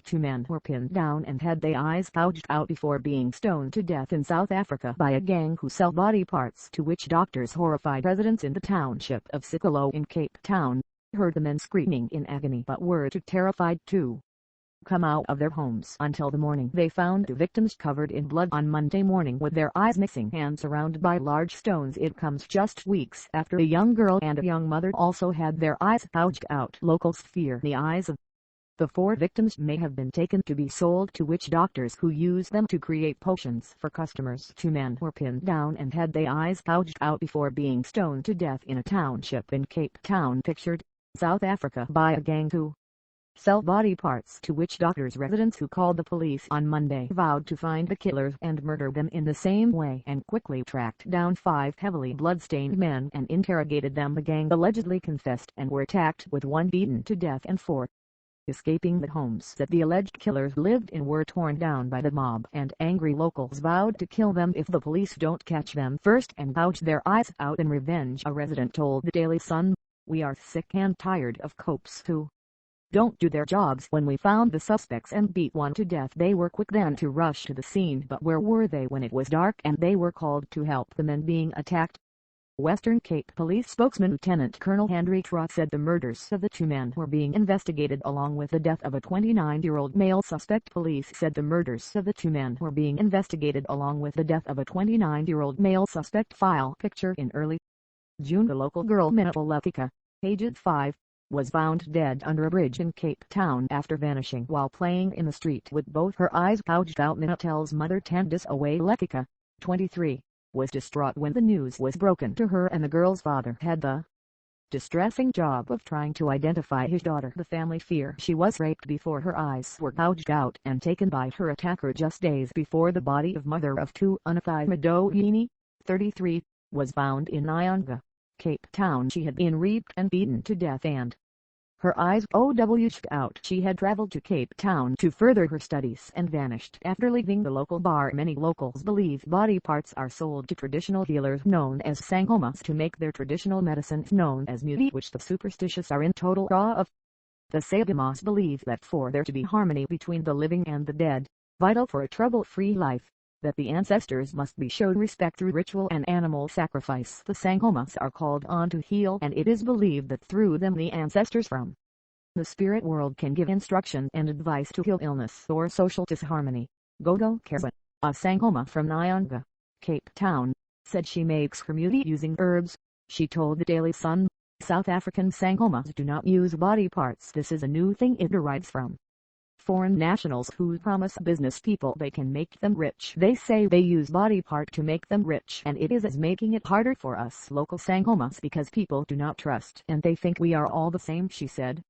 2 men were pinned down and had their eyes gouged out before being stoned to death in South Africa by a gang who sell body parts to witch doctors. Horrified residents in the township of Siqalo in Cape Town heard the men screaming in agony but were too terrified to come out of their homes until the morning. They found the victims covered in blood on Monday morning with their eyes missing and surrounded by large stones. It comes just weeks after a young girl and a young mother also had their eyes gouged out. Locals fear the eyes of the 4 victims may have been taken to be sold to witch doctors who use them to create potions for customers. 2 men were pinned down and had their eyes gouged out before being stoned to death in a township in Cape Town, pictured, South Africa, by a gang who sell body parts to witch doctors. Residents who called the police on Monday vowed to find the killers and murder them in the same way and quickly tracked down 5 heavily blood-stained men and interrogated them. The gang allegedly confessed and were attacked, with 1 beaten to death and 4 escaping. The homes that the alleged killers lived in were torn down by the mob, and angry locals vowed to kill them if the police don't catch them first and gouge their eyes out in revenge. A resident told the Daily Sun, "We are sick and tired of cops who don't do their jobs. When we found the suspects and beat 1 to death, they were quick then to rush to the scene, but where were they when it was dark and they were called to help the men being attacked?" Western Cape Police spokesman Lieutenant Colonel Henry Trott said the murders of the 2 men were being investigated along with the death of a 29-year-old male suspect. Police said the murders of the 2 men were being investigated along with the death of a 29-year-old male suspect. File picture in early June. The local girl Minapel Lekika, aged 5, was found dead under a bridge in Cape Town after vanishing while playing in the street with both her eyes gouged out. Minapel's mother Tandis Away Lekika, 23, was distraught when the news was broken to her, and the girl's father had the distressing job of trying to identify his daughter. The family fear she was raped before her eyes were gouged out and taken by her attacker just days before the body of mother of 2, Anathai Madoini, 33, was found in Nyanga, Cape Town. She had been raped and beaten to death and her eyes gouged out. She had traveled to Cape Town to further her studies and vanished after leaving the local bar. Many locals believe body parts are sold to traditional healers known as sangomas to make their traditional medicine known as muti, which the superstitious are in total awe of. The sangomas believe that for there to be harmony between the living and the dead, vital for a trouble-free life, that the ancestors must be shown respect through ritual and animal sacrifice. The sangomas are called on to heal, and it is believed that through them the ancestors from the spirit world can give instruction and advice to heal illness or social disharmony. Gogo Kerwin, a sangoma from Nyanga, Cape Town, said she makes her muti using herbs. She told the Daily Sun, "South African sangomas do not use body parts. This is a new thing. It derives from foreign nationals who promise business people they can make them rich. They say they use body part to make them rich, and it is making it harder for us local sangomas because people do not trust and they think we are all the same," she said.